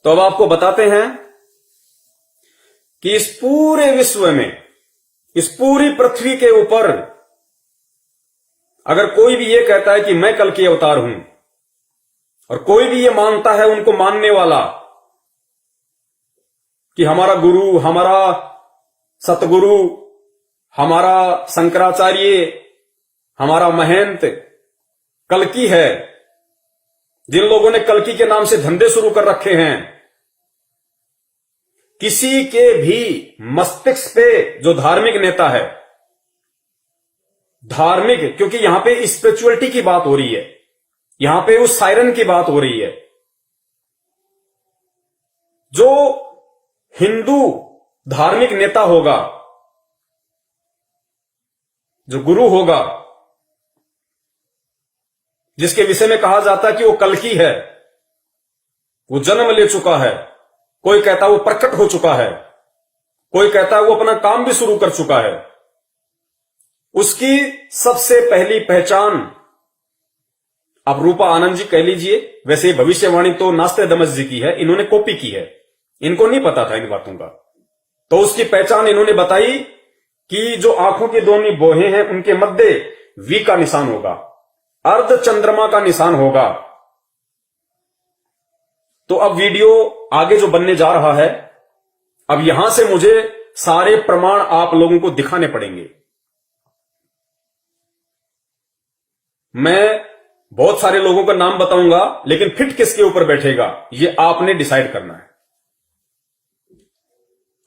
तो अब आपको बताते हैं कि इस पूरे विश्व में, इस पूरी पृथ्वी के ऊपर अगर कोई भी ये कहता है कि मैं कल की अवतार हूं, और कोई भी ये मानता है, उनको मानने वाला, कि हमारा गुरु, हमारा सतगुरु, हमारा शंकराचार्य, हमारा महंत कल्कि है, जिन लोगों ने कल्कि के नाम से धंधे शुरू कर रखे हैं, किसी के भी मस्तिष्क पे जो धार्मिक नेता है, धार्मिक, क्योंकि यहां पे स्पिरिचुअलिटी की बात हो रही है, यहां पे उस सायरन की बात हो रही है, जो हिंदू धार्मिक नेता होगा, जो गुरु होगा, जिसके विषय में कहा जाता है कि वो कल्कि है, वो जन्म ले चुका है, कोई कहता है वो प्रकट हो चुका है, कोई कहता है वो अपना काम भी शुरू कर चुका है, उसकी सबसे पहली पहचान, आप रूपा आनंद जी कह लीजिए, वैसे भविष्यवाणी तो नास्ते दमस जी की है, इन्होंने कॉपी की है, इनको नहीं पता था इन बातों का, तो उसकी पहचान इन्होंने बताई कि जो आंखों की दोनों बोहें हैं उनके मध्य वी का निशान होगा, अर्ध चंद्रमा का निशान होगा। तो अब वीडियो आगे जो बनने जा रहा है, अब यहां से मुझे सारे प्रमाण आप लोगों को दिखाने पड़ेंगे। मैं बहुत सारे लोगों का नाम बताऊंगा, लेकिन फिट किसके ऊपर बैठेगा ये आपने डिसाइड करना है।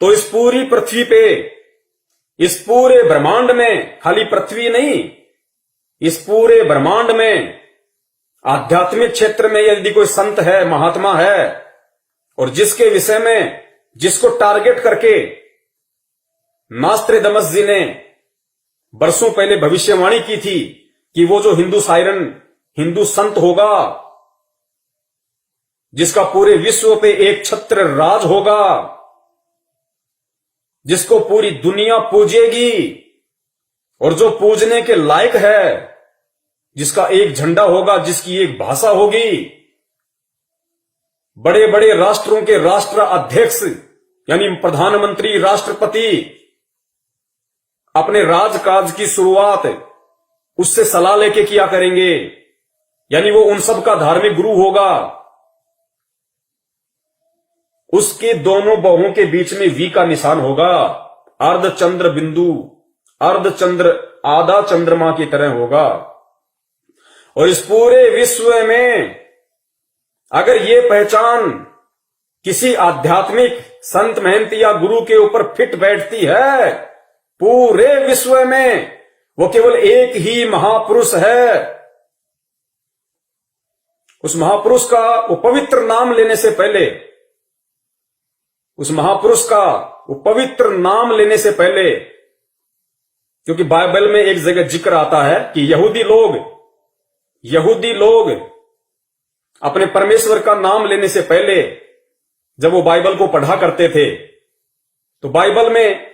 तो इस पूरी पृथ्वी पे, इस पूरे ब्रह्मांड में, खाली पृथ्वी नहीं, इस पूरे ब्रह्मांड में आध्यात्मिक क्षेत्र में यदि कोई संत है, महात्मा है, और जिसके विषय में, जिसको टारगेट करके नास्त्रेदमस जी ने बरसों पहले भविष्यवाणी की थी कि वो जो हिंदू सायरन, हिंदू संत होगा, जिसका पूरे विश्व पे एक छत्र राज होगा, जिसको पूरी दुनिया पूजेगी, और जो पूजने के लायक है, जिसका एक झंडा होगा, जिसकी एक भाषा होगी, बड़े बड़े राष्ट्रों के राष्ट्र अध्यक्ष यानी प्रधानमंत्री, राष्ट्रपति अपने राजकाज की शुरुआत उससे सलाह लेके किया करेंगे, यानी वो उन सब का धार्मिक गुरु होगा। उसके दोनों बाहों के बीच में वी का निशान होगा, अर्ध चंद्र बिंदु, अर्ध चंद्र आधा चंद्रमा की तरह होगा। और इस पूरे विश्व में अगर ये पहचान किसी आध्यात्मिक संत, महंत या गुरु के ऊपर फिट बैठती है, पूरे विश्व में वो केवल एक ही महापुरुष है। उस महापुरुष का वो पवित्र नाम लेने से पहले, उस महापुरुष का वो पवित्र नाम लेने से पहले, क्योंकि बाइबल में एक जगह जिक्र आता है कि यहूदी लोग अपने परमेश्वर का नाम लेने से पहले जब वो बाइबल को पढ़ा करते थे, तो बाइबल में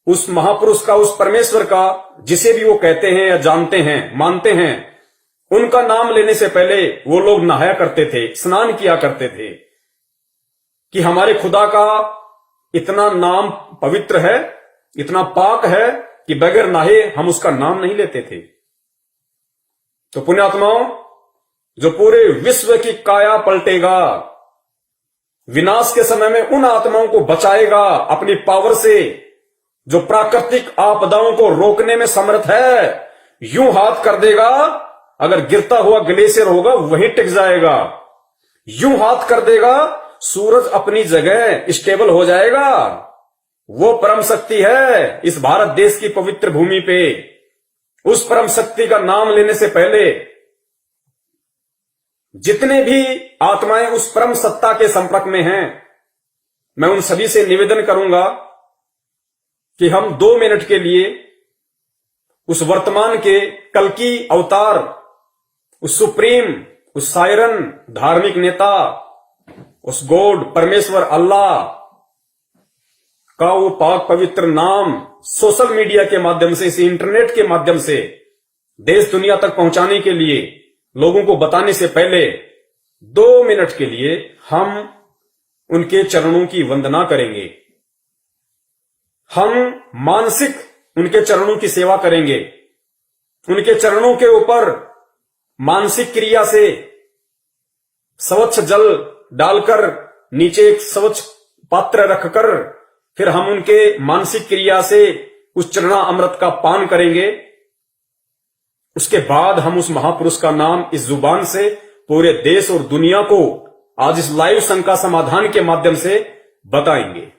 उस महापुरुष का, उस परमेश्वर का, जिसे भी वो कहते हैं या जानते हैं, मानते हैं, उनका नाम लेने से पहले वो लोग नहाया करते थे, स्नान किया करते थे कि हमारे खुदा का इतना नाम पवित्र है, इतना पाक है कि बगैर नहाए हम उसका नाम नहीं लेते थे। तो पुण्यात्माओं, जो पूरे विश्व की काया पलटेगा, विनाश के समय में उन आत्माओं को बचाएगा अपनी पावर से, जो प्राकृतिक आपदाओं को रोकने में समर्थ है, यूं हाथ कर देगा, अगर गिरता हुआ ग्लेशियर होगा वहीं टिक जाएगा। यूं हाथ कर देगा, सूरज अपनी जगह स्टेबल हो जाएगा। वो परम शक्ति है इस भारत देश की पवित्र भूमि पे। उस परम शक्ति का नाम लेने से पहले जितने भी आत्माएं उस परम सत्ता के संपर्क में हैं, मैं उन सभी से निवेदन करूंगा कि हम 2 मिनट के लिए उस वर्तमान के कल्कि अवतार, उस सुप्रीम, उस सायरन धार्मिक नेता, उस गॉड, परमेश्वर अल्लाह का वो पाक पवित्र नाम सोशल मीडिया के माध्यम से, इस इंटरनेट के माध्यम से देश दुनिया तक पहुंचाने के लिए, लोगों को बताने से पहले 2 मिनट के लिए हम उनके चरणों की वंदना करेंगे। हम मानसिक उनके चरणों की सेवा करेंगे। उनके चरणों के ऊपर मानसिक क्रिया से स्वच्छ जल डालकर नीचे एक स्वच्छ पात्र रखकर फिर हम उनके मानसिक क्रिया से उस चरणा अमृत का पान करेंगे। उसके बाद हम उस महापुरुष का नाम इस जुबान से पूरे देश और दुनिया को आज इस लाइव शंका समाधान के माध्यम से बताएंगे।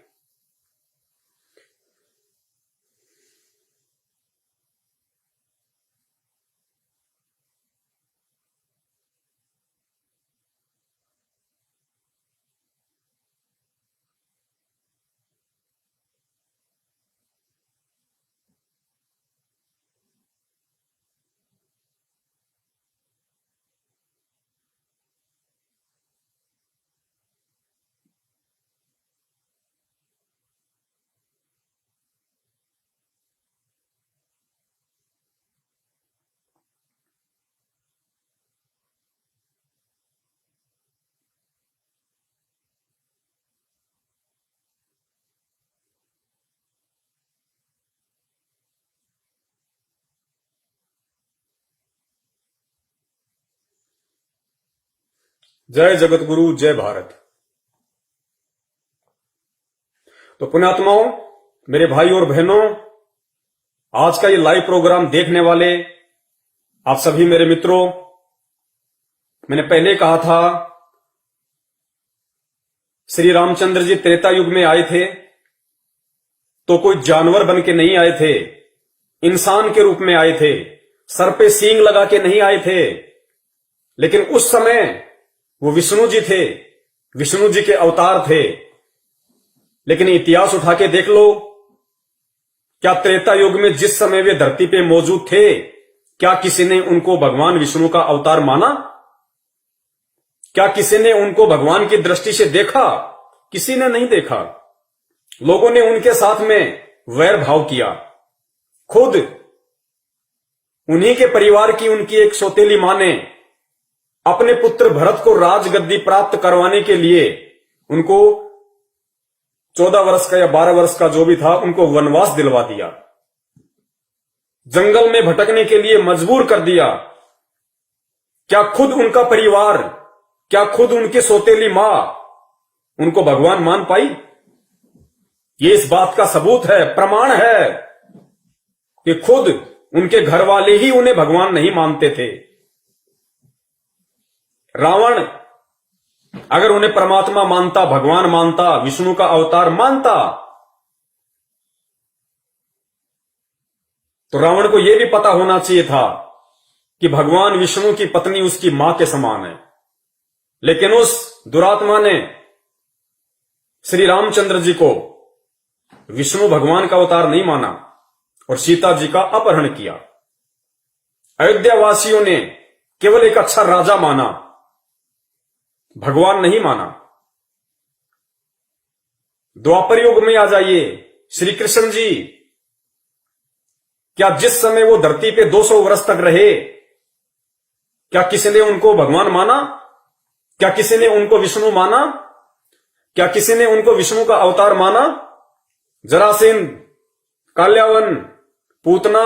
जय जगत गुरु, जय भारत। तो पुण्यात्माओं, मेरे भाई और बहनों, आज का ये लाइव प्रोग्राम देखने वाले आप सभी मेरे मित्रों, मैंने पहले कहा था श्री रामचंद्र जी त्रेता युग में आए थे तो कोई जानवर बन के नहीं आए थे, इंसान के रूप में आए थे, सर पे सींग लगा के नहीं आए थे। लेकिन उस समय वो विष्णु जी थे, विष्णु जी के अवतार थे। लेकिन इतिहास उठा के देख लो, क्या त्रेता युग में जिस समय वे धरती पे मौजूद थे, क्या किसी ने उनको भगवान विष्णु का अवतार माना? क्या किसी ने उनको भगवान की दृष्टि से देखा? किसी ने नहीं देखा। लोगों ने उनके साथ में वैर भाव किया। खुद उन्हीं के परिवार की उनकी एक सौतेली मां ने अपने पुत्र भरत को राजगद्दी प्राप्त करवाने के लिए उनको 14 वर्ष का या 12 वर्ष का जो भी था, उनको वनवास दिलवा दिया, जंगल में भटकने के लिए मजबूर कर दिया। क्या खुद उनका परिवार, क्या खुद उनकी सौतेली मां उनको भगवान मान पाई? ये इस बात का सबूत है, प्रमाण है कि खुद उनके घर वाले ही उन्हें भगवान नहीं मानते थे। रावण अगर उन्हें परमात्मा मानता, भगवान मानता, विष्णु का अवतार मानता, तो रावण को यह भी पता होना चाहिए था कि भगवान विष्णु की पत्नी उसकी मां के समान है। लेकिन उस दुरात्मा ने श्री रामचंद्र जी को विष्णु भगवान का अवतार नहीं माना और सीता जी का अपहरण किया। अयोध्या वासियों ने केवल एक अच्छा राजा माना, भगवान नहीं माना। द्वापर युग में आ जाइए, श्री कृष्ण जी, क्या जिस समय वो धरती पे 200 वर्ष तक रहे, क्या किसी ने उनको भगवान माना? क्या किसी ने उनको विष्णु माना? क्या किसी ने उनको विष्णु का अवतार माना? जरासीन, काल्यावन, पूतना,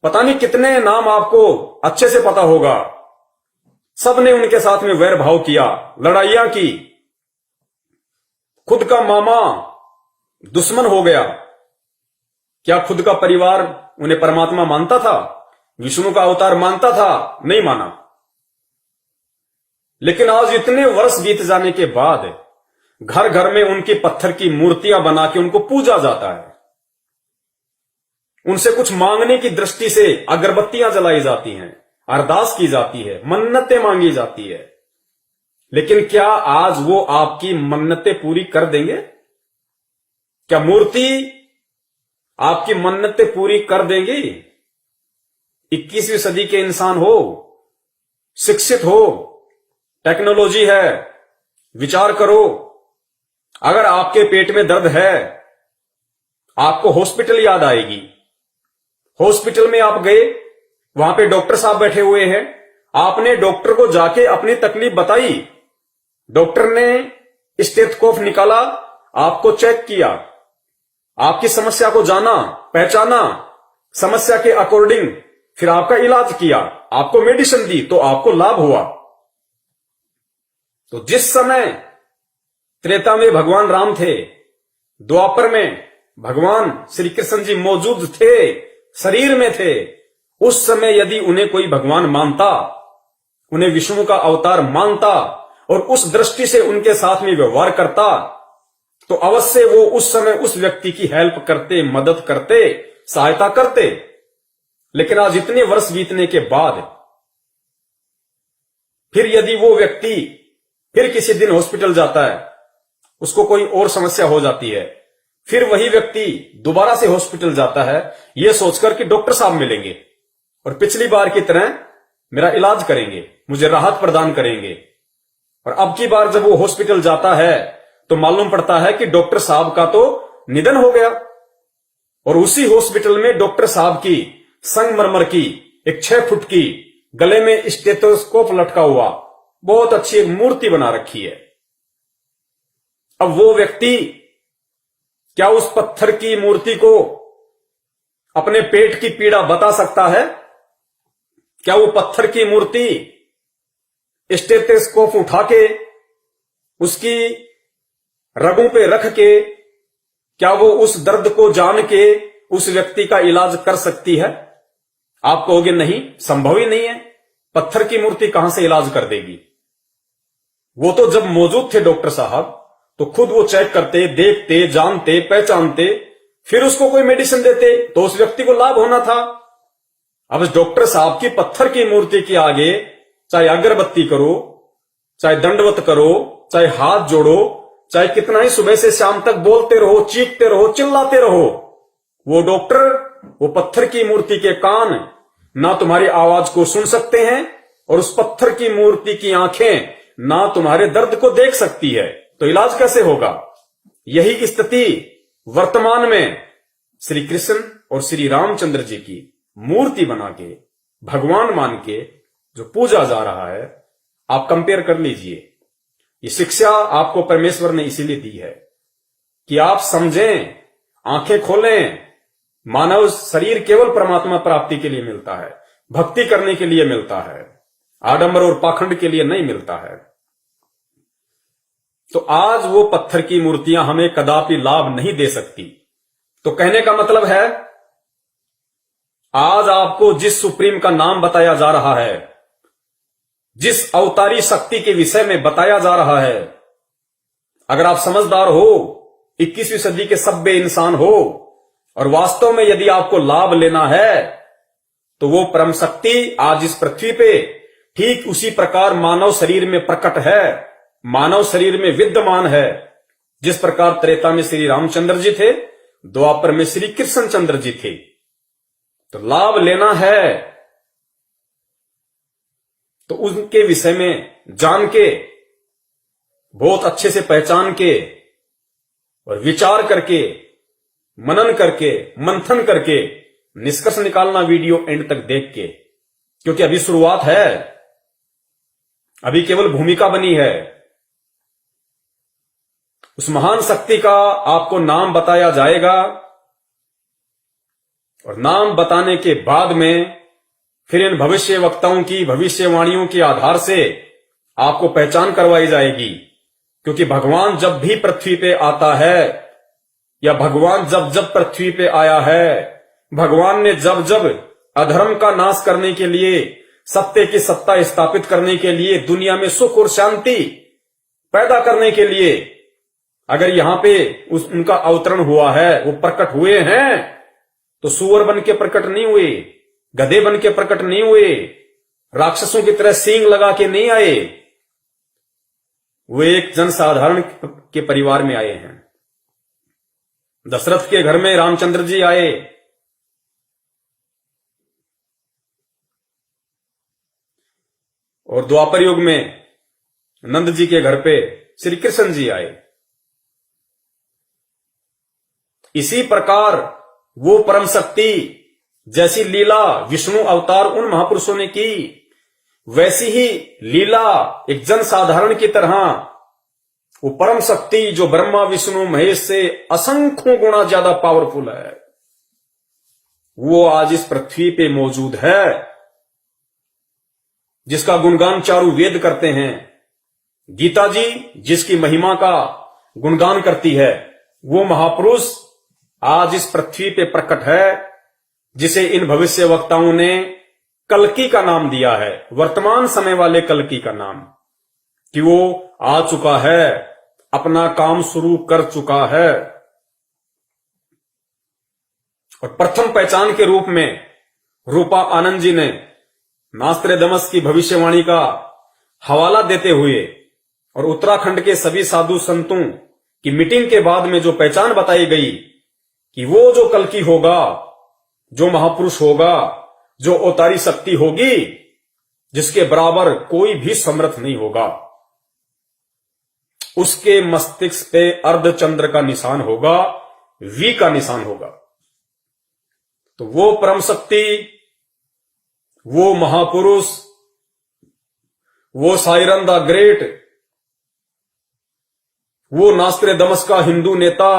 पता नहीं कितने नाम आपको अच्छे से पता होगा। सबने उनके साथ में वैर भाव किया, लड़ाइयां की। खुद का मामा दुश्मन हो गया। क्या खुद का परिवार उन्हें परमात्मा मानता था, विष्णु का अवतार मानता था? नहीं माना। लेकिन आज इतने वर्ष बीत जाने के बाद घर घर में उनकी पत्थर की मूर्तियां बना के उनको पूजा जाता है। उनसे कुछ मांगने की दृष्टि से अगरबत्तियां जलाई जाती हैं, अरदास की जाती है, मन्नतें मांगी जाती है। लेकिन क्या आज वो आपकी मन्नतें पूरी कर देंगे? क्या मूर्ति आपकी मन्नतें पूरी कर देंगी? 21वीं सदी के इंसान हो, शिक्षित हो, टेक्नोलॉजी है, विचार करो। अगर आपके पेट में दर्द है, आपको हॉस्पिटल याद आएगी। हॉस्पिटल में आप गए, वहां पे डॉक्टर साहब बैठे हुए हैं, आपने डॉक्टर को जाके अपनी तकलीफ बताई, डॉक्टर ने स्टेथोस्कोप निकाला, आपको चेक किया, आपकी समस्या को जाना, पहचाना, समस्या के अकॉर्डिंग फिर आपका इलाज किया, आपको मेडिसिन दी, तो आपको लाभ हुआ। तो जिस समय त्रेता में भगवान राम थे, द्वापर में भगवान श्री कृष्ण जी मौजूद थे, शरीर में थे, उस समय यदि उन्हें कोई भगवान मानता, उन्हें विष्णु का अवतार मानता और उस दृष्टि से उनके साथ में व्यवहार करता, तो अवश्य वो उस समय उस व्यक्ति की हेल्प करते, मदद करते, सहायता करते। लेकिन आज इतने वर्ष बीतने के बाद फिर यदि वो व्यक्ति फिर किसी दिन हॉस्पिटल जाता है, उसको कोई और समस्या हो जाती है, फिर वही व्यक्ति दोबारा से हॉस्पिटल जाता है, यह सोचकर कि डॉक्टर साहब मिलेंगे और पिछली बार की तरह मेरा इलाज करेंगे, मुझे राहत प्रदान करेंगे। और अब की बार जब वो हॉस्पिटल जाता है तो मालूम पड़ता है कि डॉक्टर साहब का तो निधन हो गया, और उसी हॉस्पिटल में डॉक्टर साहब की संगमरमर की एक 6 फुट की गले में स्टेथोस्कोप लटका हुआ बहुत अच्छी एक मूर्ति बना रखी है। अब वो व्यक्ति क्या उस पत्थर की मूर्ति को अपने पेट की पीड़ा बता सकता है? क्या वो पत्थर की मूर्ति स्टेथोस्कोप उठा के उसकी रगों पे रख के क्या वो उस दर्द को जान के उस व्यक्ति का इलाज कर सकती है? आप कहोगे नहीं, संभव ही नहीं है, पत्थर की मूर्ति कहां से इलाज कर देगी। वो तो जब मौजूद थे डॉक्टर साहब तो खुद वो चेक करते, देखते, जानते, पहचानते, फिर उसको कोई मेडिसिन देते तो उस व्यक्ति को लाभ होना था। अब डॉक्टर साहब की पत्थर की मूर्ति के आगे चाहे अगरबत्ती करो, चाहे दंडवत करो, चाहे हाथ जोड़ो, चाहे कितना ही सुबह से शाम तक बोलते रहो, चीखते रहो, चिल्लाते रहो, वो डॉक्टर वो पत्थर की मूर्ति के कान ना तुम्हारी आवाज को सुन सकते हैं और उस पत्थर की मूर्ति की आंखें ना तुम्हारे दर्द को देख सकती है। तो इलाज कैसे होगा? यही स्थिति वर्तमान में श्री कृष्ण और श्री रामचंद्र जी की मूर्ति बना के भगवान मान के जो पूजा जा रहा है, आप कंपेयर कर लीजिए। ये शिक्षा आपको परमेश्वर ने इसीलिए दी है कि आप समझें, आंखें खोलें। मानव शरीर केवल परमात्मा प्राप्ति के लिए मिलता है, भक्ति करने के लिए मिलता है, आडंबर और पाखंड के लिए नहीं मिलता है। तो आज वो पत्थर की मूर्तियां हमें कदापि लाभ नहीं दे सकती। तो कहने का मतलब है, आज आपको जिस सुप्रीम का नाम बताया जा रहा है, जिस अवतारी शक्ति के विषय में बताया जा रहा है, अगर आप समझदार हो, 21वीं सदी के सभ्य इंसान हो और वास्तव में यदि आपको लाभ लेना है, तो वो परम शक्ति आज इस पृथ्वी पे ठीक उसी प्रकार मानव शरीर में प्रकट है, मानव शरीर में विद्यमान है। जिस प्रकार त्रेता में श्री रामचंद्र जी थे, द्वापर में श्री कृष्ण चंद्र जी थे। तो लाभ लेना है तो उनके विषय में जान के, बहुत अच्छे से पहचान के और विचार करके, मनन करके, मंथन करके निष्कर्ष निकालना वीडियो एंड तक देख के, क्योंकि अभी शुरुआत है, अभी केवल भूमिका बनी है। उस महान शक्ति का आपको नाम बताया जाएगा और नाम बताने के बाद में फिर इन भविष्य वक्ताओं की भविष्यवाणियों के आधार से आपको पहचान करवाई जाएगी। क्योंकि भगवान जब भी पृथ्वी पे आता है, या भगवान जब जब पृथ्वी पे आया है, भगवान ने जब जब अधर्म का नाश करने के लिए, सत्य की सत्ता स्थापित करने के लिए, दुनिया में सुख और शांति पैदा करने के लिए अगर यहां पे उनका अवतरण हुआ है, वो प्रकट हुए हैं, तो सुअर बन के प्रकट नहीं हुए, गधे बन के प्रकट नहीं हुए, राक्षसों की तरह सींग लगा के नहीं आए। वो एक जनसाधारण के परिवार में आए हैं। दशरथ के घर में रामचंद्र जी आए, और द्वापर युग में नंद जी के घर पे श्री कृष्ण जी आए। इसी प्रकार वो परम शक्ति जैसी लीला विष्णु अवतार उन महापुरुषों ने की, वैसी ही लीला एक जनसाधारण की तरह वो परम शक्ति जो ब्रह्मा विष्णु महेश से असंख्यों गुना ज्यादा पावरफुल है, वो आज इस पृथ्वी पे मौजूद है, जिसका गुणगान चारों वेद करते हैं। गीता जी जिसकी महिमा का गुणगान करती है, वो महापुरुष आज इस पृथ्वी पे प्रकट है, जिसे इन भविष्य वक्ताओं ने कल्कि का नाम दिया है, वर्तमान समय वाले कल्कि का नाम, कि वो आ चुका है, अपना काम शुरू कर चुका है। और प्रथम पहचान के रूप में रूपा आनंद जी ने नास्त्रेदमस की भविष्यवाणी का हवाला देते हुए और उत्तराखंड के सभी साधु संतों की मीटिंग के बाद में जो पहचान बताई गई कि वो जो कल्कि होगा, जो महापुरुष होगा, जो अवतारी शक्ति होगी, जिसके बराबर कोई भी समर्थ नहीं होगा, उसके मस्तिष्क पे अर्धचंद्र का निशान होगा, वी का निशान होगा। तो वो परम शक्ति, वो महापुरुष, वो सायरन द ग्रेट, वो नास्त्रेदमस का हिंदू नेता,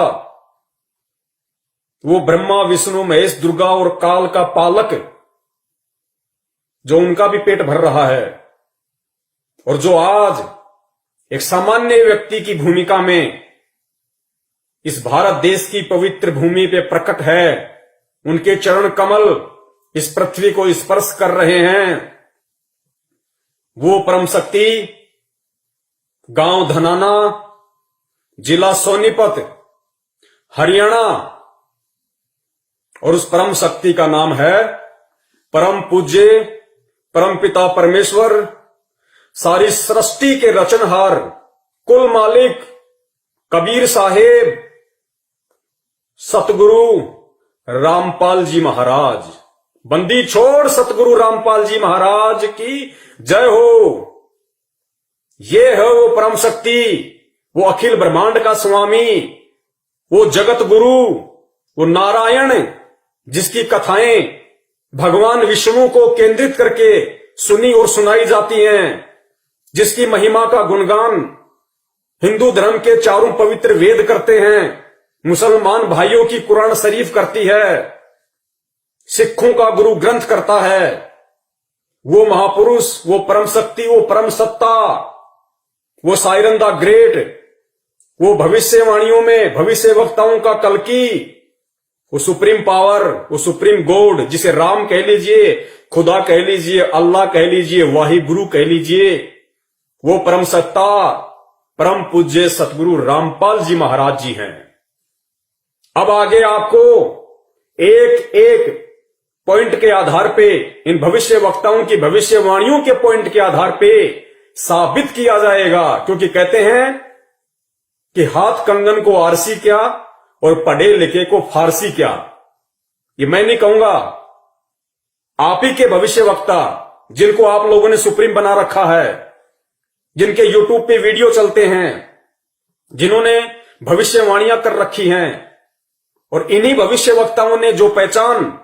वो ब्रह्मा विष्णु महेश दुर्गा और काल का पालक, जो उनका भी पेट भर रहा है, और जो आज एक सामान्य व्यक्ति की भूमिका में इस भारत देश की पवित्र भूमि पे प्रकट है, उनके चरण कमल इस पृथ्वी को स्पर्श कर रहे हैं। वो परम शक्ति गांव धनाना, जिला सोनीपत, हरियाणा, और उस परम शक्ति का नाम है परम पूज्य परम पिता परमेश्वर, सारी सृष्टि के रचनहार, कुल मालिक कबीर साहेब सतगुरु रामपाल जी महाराज। बंदी छोड़ सतगुरु रामपाल जी महाराज की जय हो। ये है वो परम शक्ति, वो अखिल ब्रह्मांड का स्वामी, वो जगत गुरु, वो नारायण, जिसकी कथाएं भगवान विष्णु को केंद्रित करके सुनी और सुनाई जाती हैं, जिसकी महिमा का गुणगान हिंदू धर्म के चारों पवित्र वेद करते हैं, मुसलमान भाइयों की कुरान शरीफ करती है, सिखों का गुरु ग्रंथ करता है। वो महापुरुष, वो परम शक्ति, वो परम सत्ता, वो सायरन द ग्रेट, वो भविष्यवाणियों में भविष्य वक्ताओं का कल्कि, वो सुप्रीम पावर, वो सुप्रीम गॉड, जिसे राम कह लीजिए, खुदा कह लीजिए, अल्लाह कह लीजिए, वाहि गुरु कह लीजिए, वो परम सत्ता परम पूज्य सतगुरु रामपाल जी महाराज जी हैं। अब आगे आपको एक एक पॉइंट के आधार पे, इन भविष्य वक्ताओं की भविष्यवाणियों के पॉइंट के आधार पे साबित किया जाएगा, क्योंकि कहते हैं कि हाथ कंगन को आरसी क्या और पढ़े लिखे को फारसी क्या। ये मैं नहीं कहूंगा, आप ही के भविष्य वक्ता, जिनको आप लोगों ने सुप्रीम बना रखा है, जिनके यूट्यूब पे वीडियो चलते हैं, जिन्होंने भविष्यवाणियां कर रखी हैं, और इन्हीं भविष्य वक्ताओं ने जो पहचान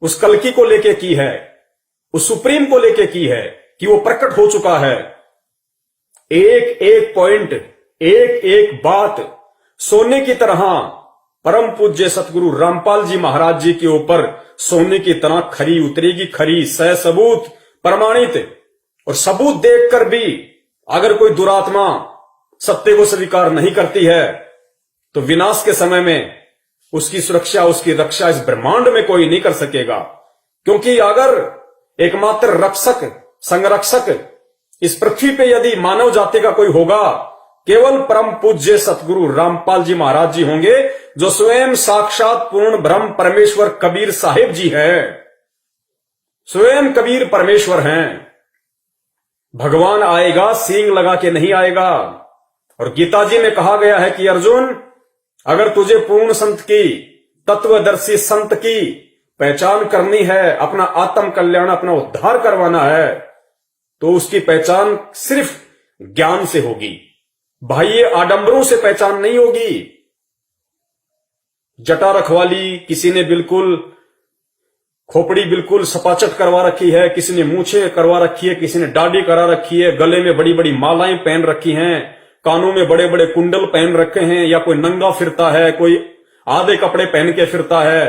उस कल्कि को लेके की है, उस सुप्रीम को लेके की है, कि वो प्रकट हो चुका है। एक एक पॉइंट, एक एक बात सोने की तरह परम पूज्य सतगुरु रामपाल जी महाराज जी के ऊपर सोने की तरह खरी उतरेगी, खरी, सह सबूत, प्रमाणित। और सबूत देखकर भी अगर कोई दुरात्मा सत्य को स्वीकार नहीं करती है, तो विनाश के समय में उसकी सुरक्षा, उसकी रक्षा इस ब्रह्मांड में कोई नहीं कर सकेगा। क्योंकि अगर एकमात्र रक्षक, संरक्षक इस पृथ्वी पे यदि मानव जाति का कोई होगा, केवल परम पूज्य सतगुरु रामपाल जी महाराज जी होंगे, जो स्वयं साक्षात पूर्ण ब्रह्म परमेश्वर कबीर साहिब जी हैं। स्वयं कबीर परमेश्वर हैं। भगवान आएगा, सींग लगा के नहीं आएगा। और गीता जी में कहा गया है कि अर्जुन, अगर तुझे पूर्ण संत की, तत्वदर्शी संत की पहचान करनी है, अपना आत्म कल्याण, अपना उद्धार करवाना है, तो उसकी पहचान सिर्फ ज्ञान से होगी, बाह्य आडंबरों से पहचान नहीं होगी। जटा रखवाली, किसी ने बिल्कुल खोपड़ी बिल्कुल सपाचट करवा रखी है, किसी ने मूछें करवा रखी है, किसी ने दाढ़ी करा रखी है, गले में बड़ी बड़ी मालाएं पहन रखी हैं, कानों में बड़े बड़े कुंडल पहन रखे हैं, या कोई नंगा फिरता है, कोई आधे कपड़े पहन के फिरता है,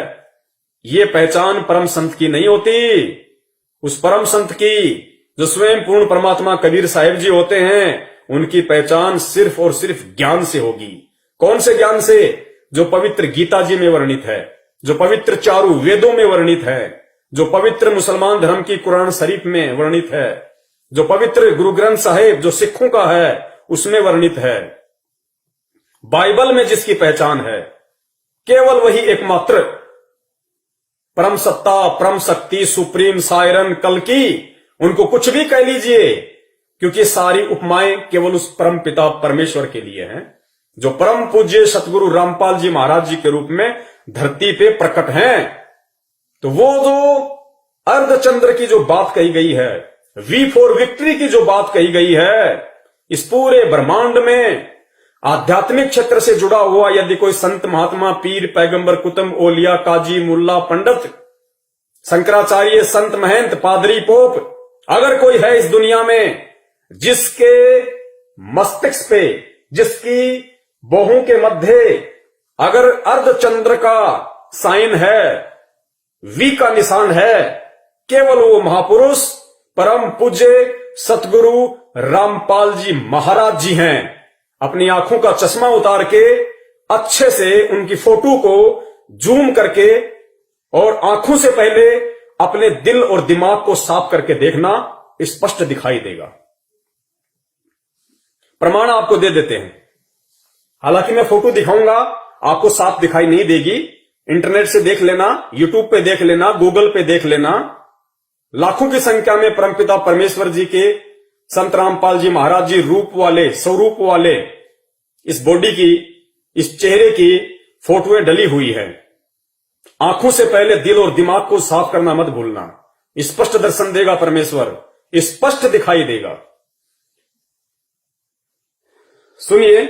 ये पहचान परम संत की नहीं होती। उस परम संत की जो स्वयं पूर्ण परमात्मा कबीर साहिब जी होते हैं, उनकी पहचान सिर्फ और सिर्फ ज्ञान से होगी। कौन से ज्ञान से? जो पवित्र गीता जी में वर्णित है, जो पवित्र चारों वेदों में वर्णित है, जो पवित्र मुसलमान धर्म की कुरान शरीफ में वर्णित है, जो पवित्र गुरु ग्रंथ साहिब जो सिखों का है उसमें वर्णित है। बाइबल में जिसकी पहचान है, केवल वही एकमात्र परम सत्ता, परम शक्ति, सुप्रीम सायरन, कल्कि, उनको कुछ भी कह लीजिए, क्योंकि सारी उपमाएं केवल उस परम पिता परमेश्वर के लिए हैं, जो परम पूज्य सतगुरु रामपाल जी महाराज जी के रूप में धरती पे प्रकट हैं। तो वो जो अर्धचंद्र की जो बात कही गई है, वी फॉर विक्ट्री की जो बात कही गई है, इस पूरे ब्रह्मांड में आध्यात्मिक क्षेत्र से जुड़ा हुआ यदि कोई संत, महात्मा, पीर, पैगंबर, कुतुब, ओलिया, काजी, मुल्ला, पंडित, शंकराचार्य, संत, महंत, पादरी, पोप, अगर कोई है इस दुनिया में जिसके मस्तिष्क पे, जिसकी बाहों के मध्य अगर अर्धचंद्र का साइन है, वी का निशान है, केवल वो महापुरुष परम पूज्य सतगुरु रामपाल जी महाराज जी हैं। अपनी आंखों का चश्मा उतार के अच्छे से उनकी फोटो को जूम करके और आंखों से पहले अपने दिल और दिमाग को साफ करके देखना, स्पष्ट दिखाई देगा। प्रमाण आपको दे देते हैं। हालांकि मैं फोटो दिखाऊंगा, आपको साफ दिखाई नहीं देगी। इंटरनेट से देख लेना, यूट्यूब पे देख लेना, गूगल पे देख लेना। लाखों की संख्या में परमपिता परमेश्वर जी के संत रामपाल जी महाराज जी रूप वाले, स्वरूप वाले इस बॉडी की, इस चेहरे की फोटोएं डली हुई है। आंखों से पहले दिल और दिमाग को साफ करना मत भूलना। स्पष्ट दर्शन देगा परमेश्वर, स्पष्ट दिखाई देगा। सुनिए,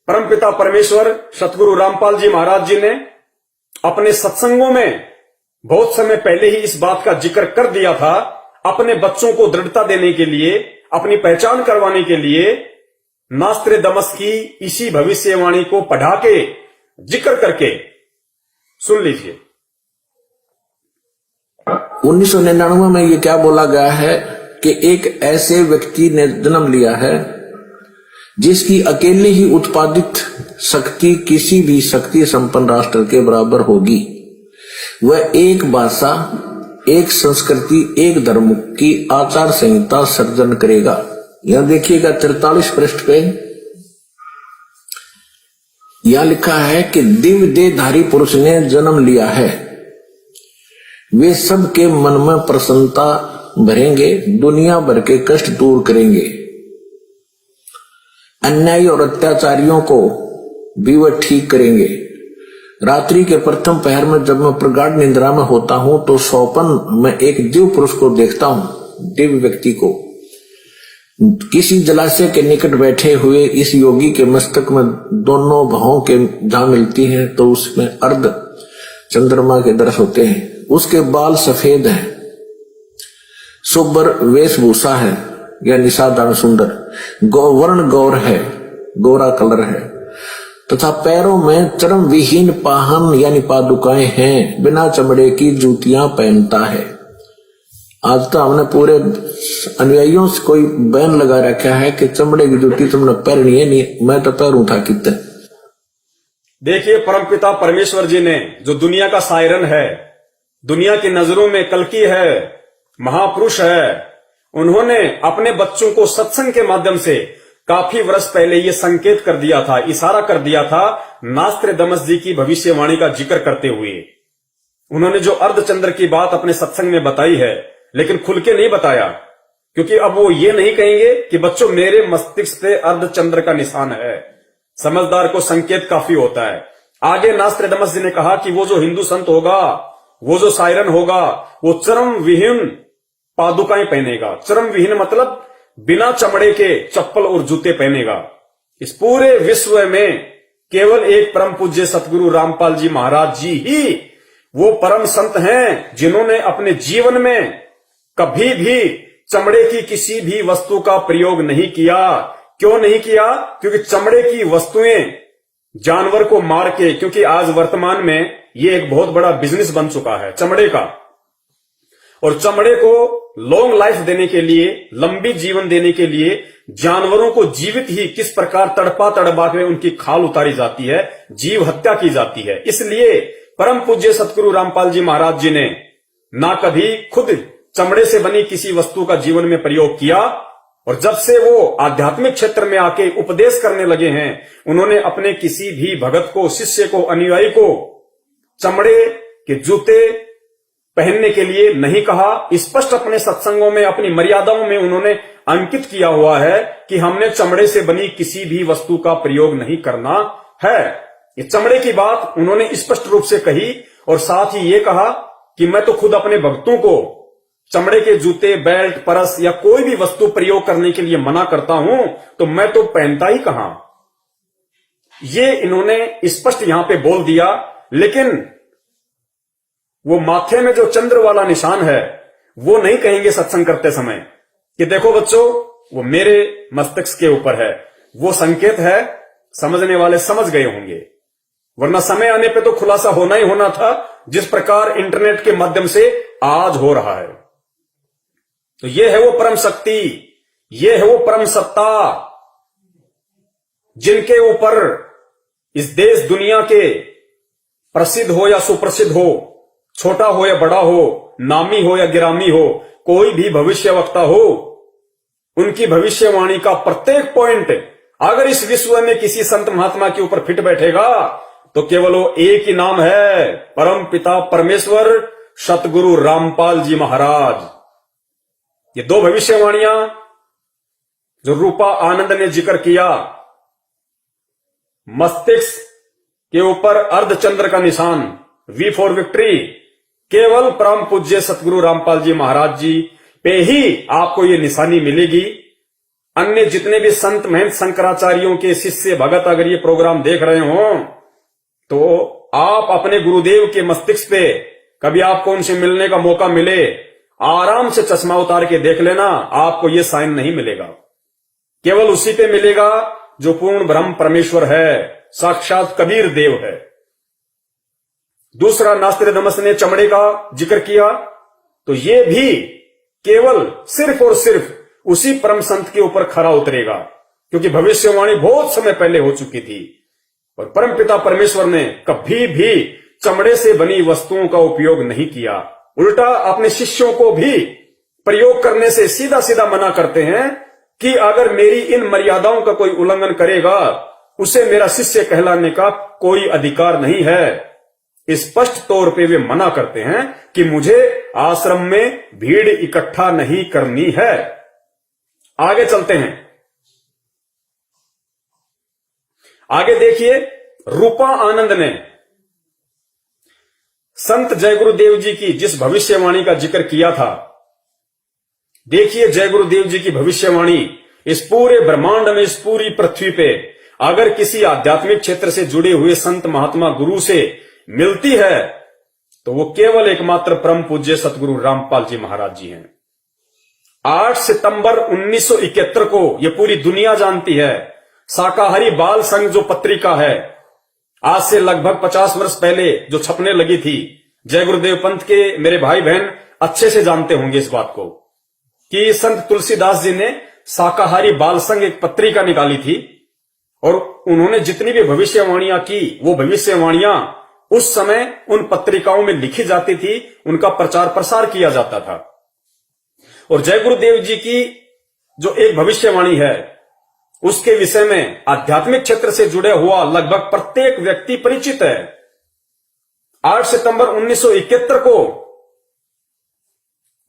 परमपिता परमेश्वर सतगुरु रामपाल जी महाराज जी ने अपने सत्संगों में बहुत समय पहले ही इस बात का जिक्र कर दिया था। अपने बच्चों को दृढ़ता देने के लिए, अपनी पहचान करवाने के लिए नास्त्रे दमस की इसी भविष्यवाणी को पढ़ा के, जिक्र करके सुन लीजिए। 1999 में ये क्या बोला गया है कि एक ऐसे व्यक्ति ने जन्म लिया है जिसकी अकेले ही उत्पादित शक्ति किसी भी शक्ति संपन्न राष्ट्र के बराबर होगी। वह एक भाषा, एक संस्कृति, एक धर्म की आचार संहिता सर्जन करेगा। यहां देखिएगा 43 पृष्ठ पे यहां लिखा है कि दिव्य देहधारी पुरुष ने जन्म लिया है। वे सबके मन में प्रसन्नता भरेंगे, दुनिया भर के कष्ट दूर करेंगे। अन्यायी और अत्याचारियों को भी वह ठीक करेंगे। रात्रि के प्रथम पहर में जब मैं प्रगाढ़ निद्रा में होता हूं तो स्वप्न में एक दिव्य पुरुष को देखता हूं, दिव्य व्यक्ति को। किसी जलाशय के निकट बैठे हुए इस योगी के मस्तक में दोनों भावों के जहां मिलती हैं तो उसमें अर्ध चंद्रमा के दर्श होते हैं। उसके बाल सफेद हैं, सुब्र वेशभूषा है या निशादान सुंदर, वर्ण गौर है, गोरा कलर है, तथा पैरों में चर्म विहीन पाहन यानी पादुकाएं हैं। बिना चमड़े की जूतियां पहनता है। आज तो हमने पूरे अनुयायियों से कोई बैन लगा रखा है कि चमड़े की जूती तुमने पहननी है नहीं, मैं तो पैरूं था कितने। देखिए, परमपिता परमेश्वर जी ने, जो दुनिया का सायरन है, दुनिया की नजरों में कल्कि है, महापुरुष है, उन्होंने अपने बच्चों को सत्संग के माध्यम से काफी वर्ष पहले ये संकेत कर दिया था, इशारा कर दिया था, नास्त्रे दमस जी की भविष्यवाणी का जिक्र करते हुए। उन्होंने जो अर्धचंद्र की बात अपने सत्संग में बताई है, लेकिन खुल के नहीं बताया, क्योंकि अब वो ये नहीं कहेंगे कि बच्चों मेरे मस्तिष्क पे अर्धचंद्र का निशान है। समझदार को संकेत काफी होता है। आगे नास्त्रे दमस जी ने कहा कि वो जो हिंदू संत होगा, वो जो सायरन होगा, वो चर्म विहीन पादुकाएं पहनेगा। चर्म विहीन मतलब बिना चमड़े के चप्पल और जूते पहनेगा। इस पूरे विश्व में केवल एक परम पूज्य सतगुरु रामपाल जी महाराज जी ही वो परम संत हैं जिन्होंने अपने जीवन में कभी भी चमड़े की किसी भी वस्तु का प्रयोग नहीं किया, क्यों नहीं किया? क्योंकि चमड़े की वस्तुएं जानवर को मार के, क्योंकि आज वर्तमान में ये एक बहुत बड़ा बिजनेस बन चुका है चमड़े का, और चमड़े को लॉन्ग लाइफ देने के लिए, लंबी जीवन देने के लिए जानवरों को जीवित ही किस प्रकार तड़पा तड़पा के उनकी खाल उतारी जाती है, जीव हत्या की जाती है। इसलिए परम पूज्य सतगुरु रामपाल जी महाराज जी ने ना कभी खुद चमड़े से बनी किसी वस्तु का जीवन में प्रयोग किया, और जब से वो आध्यात्मिक क्षेत्र में आके उपदेश करने लगे हैं, उन्होंने अपने किसी भी भगत को, शिष्य को, अनुयायी को चमड़े के जूते पहनने के लिए नहीं कहा। स्पष्ट अपने सत्संगों में, अपनी मर्यादाओं में उन्होंने अंकित किया हुआ है कि हमने चमड़े से बनी किसी भी वस्तु का प्रयोग नहीं करना है। ये चमड़े की बात उन्होंने स्पष्ट रूप से कही, और साथ ही ये कहा कि मैं तो खुद अपने भक्तों को चमड़े के जूते, बेल्ट, परस या कोई भी वस्तु प्रयोग करने के लिए मना करता हूं, तो मैं तो पहनता ही कहां। ये इन्होंने स्पष्ट यहां पे बोल दिया। लेकिन वो माथे में जो चंद्र वाला निशान है, वो नहीं कहेंगे सत्संग करते समय कि देखो बच्चों, वो मेरे मस्तिष्क के ऊपर है। वो संकेत है, समझने वाले समझ गए होंगे, वरना समय आने पे तो खुलासा होना ही होना था, जिस प्रकार इंटरनेट के माध्यम से आज हो रहा है। तो ये है वो परम शक्ति, ये है वो परम सत्ता, जिनके ऊपर इस देश दुनिया के प्रसिद्ध हो या सुप्रसिद्ध हो, छोटा हो या बड़ा हो, नामी हो या गिरामी हो, कोई भी भविष्यवक्ता हो, उनकी भविष्यवाणी का प्रत्येक पॉइंट अगर इस विश्व में किसी संत महात्मा के ऊपर फिट बैठेगा, तो केवल वो एक ही नाम है, परम पिता परमेश्वर सतगुरु रामपाल जी महाराज। ये दो भविष्यवाणियां जो रूपा आनंद ने जिक्र किया, मस्तिष्क के ऊपर अर्धचंद्र का निशान, वी फॉर विक्ट्री, केवल परम पूज्य सतगुरु रामपाल जी महाराज जी पे ही आपको ये निशानी मिलेगी। अन्य जितने भी संत महंत शंकराचार्यों के शिष्य भगत अगर ये प्रोग्राम देख रहे हो, तो आप अपने गुरुदेव के मस्तिष्क पे कभी आपको उनसे मिलने का मौका मिले, आराम से चश्मा उतार के देख लेना, आपको ये साइन नहीं मिलेगा। केवल उसी पे मिलेगा जो पूर्ण ब्रह्म परमेश्वर है, साक्षात कबीर देव है। दूसरा, नास्त्रोदामस ने चमड़े का जिक्र किया, तो ये भी केवल सिर्फ और सिर्फ उसी परम संत के ऊपर खरा उतरेगा, क्योंकि भविष्यवाणी बहुत समय पहले हो चुकी थी, और परमपिता परमेश्वर ने कभी भी चमड़े से बनी वस्तुओं का उपयोग नहीं किया। उल्टा अपने शिष्यों को भी प्रयोग करने से सीधा सीधा मना करते हैं कि अगर मेरी इन मर्यादाओं का कोई उल्लंघन करेगा, उसे मेरा शिष्य कहलाने का कोई अधिकार नहीं है। स्पष्ट तौर पे वे मना करते हैं कि मुझे आश्रम में भीड़ इकट्ठा नहीं करनी है। आगे चलते हैं, आगे देखिए, रूपा आनंद ने संत जय गुरुदेव जी की जिस भविष्यवाणी का जिक्र किया था, देखिए जय गुरुदेव जी की भविष्यवाणी इस पूरे ब्रह्मांड में, इस पूरी पृथ्वी पे अगर किसी आध्यात्मिक क्षेत्र से जुड़े हुए संत महात्मा गुरु से मिलती है, तो वो केवल एकमात्र परम पूज्य सतगुरु रामपाल जी महाराज जी हैं। 8 सितंबर 1971 को ये पूरी दुनिया जानती है, शाकाहारी बाल संघ जो पत्रिका है, आज से लगभग 50 वर्ष पहले जो छपने लगी थी, जय गुरुदेव पंथ के मेरे भाई बहन अच्छे से जानते होंगे इस बात को, कि संत तुलसीदास जी ने शाकाहारी बाल संघ एक पत्रिका निकाली थी, और उन्होंने जितनी भी भविष्यवाणियां की, वो भविष्यवाणियां उस समय उन पत्रिकाओं में लिखी जाती थी, उनका प्रचार प्रसार किया जाता था। और जय गुरुदेव जी की जो एक भविष्यवाणी है, उसके विषय में आध्यात्मिक क्षेत्र से जुड़े हुआ लगभग प्रत्येक व्यक्ति परिचित है। 8 सितंबर 1971 को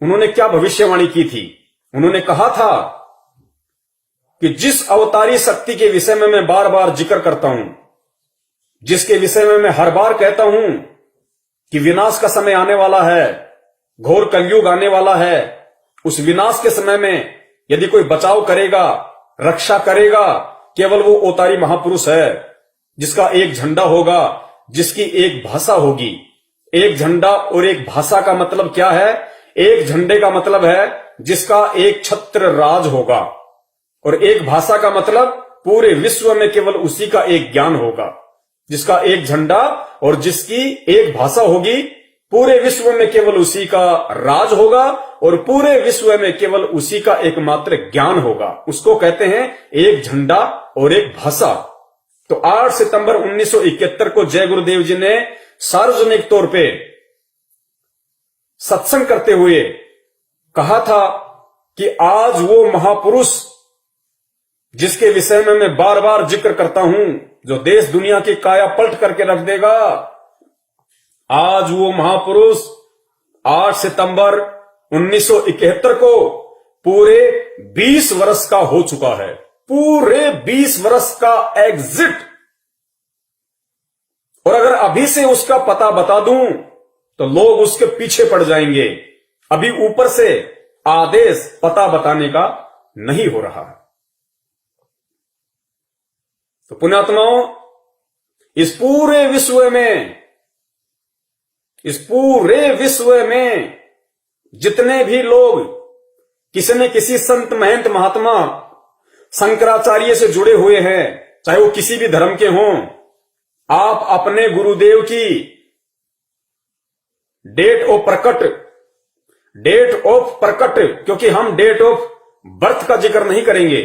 उन्होंने क्या भविष्यवाणी की थी? उन्होंने कहा था कि जिस अवतारी शक्ति के विषय में मैं बार बार जिक्र करता हूं, जिसके विषय में मैं हर बार कहता हूं कि विनाश का समय आने वाला है, घोर कलयुग आने वाला है, उस विनाश के समय में यदि कोई बचाव करेगा, रक्षा करेगा, केवल वो अवतारी महापुरुष है, जिसका एक झंडा होगा, जिसकी एक भाषा होगी। एक झंडा और एक भाषा का मतलब क्या है? एक झंडे का मतलब है जिसका एक छत्र राज होगा, और एक भाषा का मतलब पूरे विश्व में केवल उसी का एक ज्ञान होगा, जिसका एक झंडा और जिसकी एक भाषा होगी। पूरे विश्व में केवल उसी का राज होगा और पूरे विश्व में केवल उसी का एकमात्र ज्ञान होगा। उसको कहते हैं एक झंडा और एक भाषा। तो 8 सितंबर 1971 को जय गुरुदेव जी ने सार्वजनिक तौर पे सत्संग करते हुए कहा था कि आज वो महापुरुष जिसके विषय में मैं बार बार जिक्र करता हूं, जो देश दुनिया की काया पलट करके रख देगा, आज वो महापुरुष 8 सितंबर 1971 को पूरे 20 वर्ष का हो चुका है। पूरे 20 वर्ष का एग्जिट। और अगर अभी से उसका पता बता दूं तो लोग उसके पीछे पड़ जाएंगे। अभी ऊपर से आदेश पता बताने का नहीं हो रहा है। तो पुण्यात्माओं, इस पूरे विश्व में जितने भी लोग किसी न किसी संत महंत महात्मा शंकराचार्य से जुड़े हुए हैं, चाहे वो किसी भी धर्म के हों, आप अपने गुरुदेव की डेट ऑफ प्रकट, क्योंकि हम डेट ऑफ बर्थ का जिक्र नहीं करेंगे,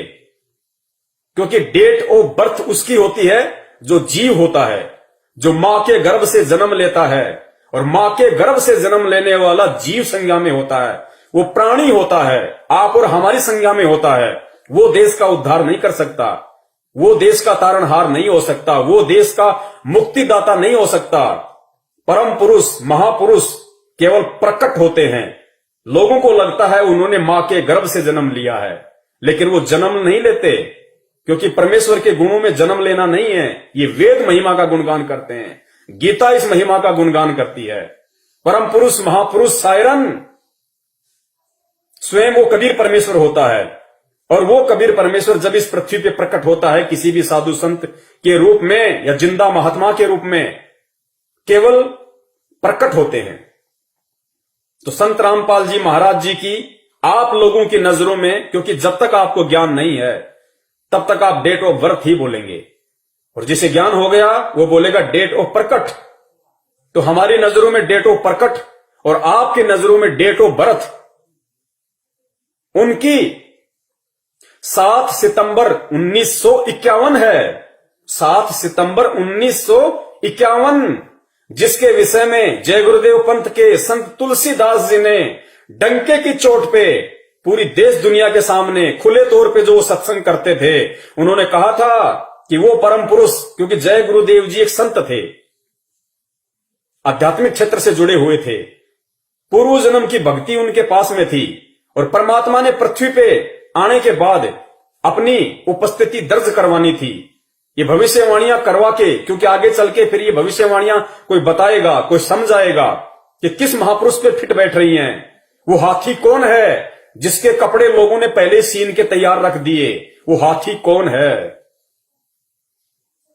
क्योंकि डेट ऑफ बर्थ उसकी होती है जो जीव होता है, जो मां के गर्भ से जन्म लेता है। और मां के गर्भ से जन्म लेने वाला जीव संज्ञा में होता है, वो प्राणी होता है, आप और हमारी संज्ञा में होता है। वो देश का उद्धार नहीं कर सकता, वो देश का तारणहार नहीं हो सकता, वो देश का मुक्तिदाता नहीं हो सकता। परम पुरुष महापुरुष केवल प्रकट होते हैं। लोगों को लगता है उन्होंने मां के गर्भ से जन्म लिया है, लेकिन वो जन्म नहीं लेते, क्योंकि परमेश्वर के गुणों में जन्म लेना नहीं है। ये वेद महिमा का गुणगान करते हैं, गीता इस महिमा का गुणगान करती है। परम पुरुष महापुरुष सायरन स्वयं वो कबीर परमेश्वर होता है। और वो कबीर परमेश्वर जब इस पृथ्वी पे प्रकट होता है किसी भी साधु संत के रूप में या जिंदा महात्मा के रूप में, केवल प्रकट होते हैं। तो संत रामपाल जी महाराज जी की आप लोगों की नजरों में, क्योंकि जब तक आपको ज्ञान नहीं है तब तक आप डेट ऑफ बर्थ ही बोलेंगे, और जिसे ज्ञान हो गया वो बोलेगा डेट ऑफ प्रकट। तो हमारी नजरों में डेट ऑफ प्रकट और आपकी नजरों में डेट ऑफ बर्थ उनकी 7 सितंबर 1951 है। 7 सितंबर 1951, जिसके विषय में जय गुरुदेव पंथ के संत तुलसीदास जी ने डंके की चोट पे पूरी देश दुनिया के सामने खुले तौर पे जो सत्संग करते थे, उन्होंने कहा था कि वो परम पुरुष, क्योंकि जय गुरुदेव जी एक संत थे, आध्यात्मिक क्षेत्र से जुड़े हुए थे, पूर्व जन्म की भक्ति उनके पास में थी, और परमात्मा ने पृथ्वी पे आने के बाद अपनी उपस्थिति दर्ज करवानी थी। ये भविष्यवाणियां करवा के, क्योंकि आगे चल के फिर ये भविष्यवाणियां कोई बताएगा, कोई समझाएगा कि किस महापुरुष पे फिट बैठ रही हैं। वो हाथी कौन है जिसके कपड़े लोगों ने पहले सीन के तैयार रख दिए, वो हाथी कौन है।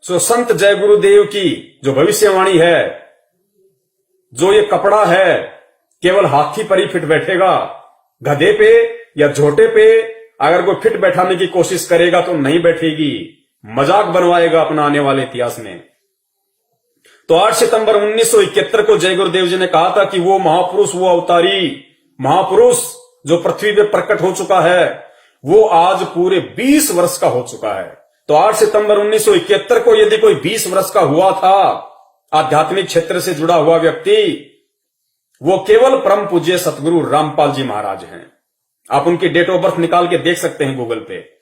सो संत जय गुरुदेव की जो भविष्यवाणी है, जो ये कपड़ा है केवल हाथी पर ही फिट बैठेगा, गधे पे या झोटे पे अगर कोई फिट बैठाने की कोशिश करेगा तो नहीं बैठेगी, मजाक बनवाएगा अपना आने वाले इतिहास में। तो 8 सितंबर 1971 को जय गुरुदेव जी ने कहा था कि वो महापुरुष, वो अवतारी महापुरुष जो पृथ्वी पे प्रकट हो चुका है, वो आज पूरे 20 वर्ष का हो चुका है। तो 8 सितंबर 1971 को यदि कोई 20 वर्ष का हुआ था आध्यात्मिक क्षेत्र से जुड़ा हुआ व्यक्ति, वो केवल परम पूज्य सतगुरु रामपाल जी महाराज हैं। आप उनकी डेट ऑफ बर्थ निकाल के देख सकते हैं, गूगल पे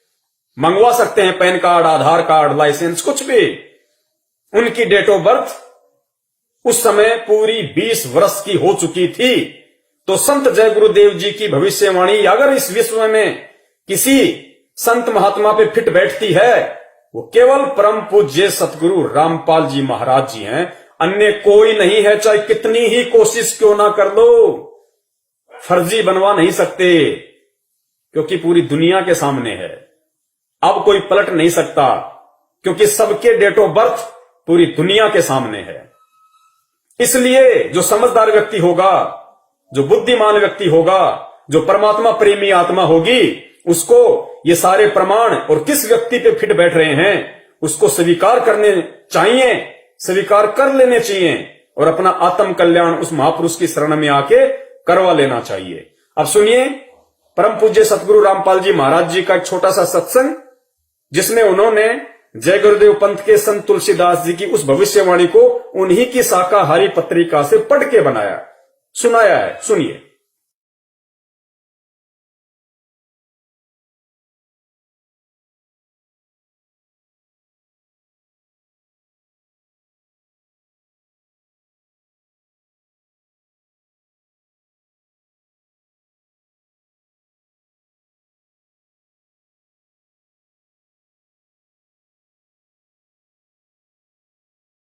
मंगवा सकते हैं, पैन कार्ड, आधार कार्ड, लाइसेंस, कुछ भी। उनकी डेट ऑफ बर्थ उस समय पूरी 20 वर्ष की हो चुकी थी। तो संत जय गुरुदेव जी की भविष्यवाणी अगर इस विश्व में किसी संत महात्मा पे फिट बैठती है, वो केवल परम पूज्य सतगुरु रामपाल जी महाराज जी हैं, अन्य कोई नहीं है। चाहे कितनी ही कोशिश क्यों ना कर लो, फर्जी बनवा नहीं सकते, क्योंकि पूरी दुनिया के सामने है। अब कोई पलट नहीं सकता, क्योंकि सबके डेट ऑफ बर्थ पूरी दुनिया के सामने है। इसलिए जो समझदार व्यक्ति होगा, जो बुद्धिमान व्यक्ति होगा, जो परमात्मा प्रेमी आत्मा होगी, उसको ये सारे प्रमाण और किस व्यक्ति पे फिट बैठ रहे हैं उसको स्वीकार करने चाहिए, स्वीकार कर लेने चाहिए और अपना आत्म कल्याण उस महापुरुष की शरण में आके करवा लेना चाहिए। अब सुनिए परम पूज्य सतगुरु रामपाल जी महाराज जी का एक छोटा सा सत्संग, जिसमें उन्होंने जय गुरुदेव पंथ के संत तुलसीदास जी की उस भविष्यवाणी को उन्हीं की शाकाहारी पत्रिका से पढ़ के बनाया, सुनाया है। सुनिए।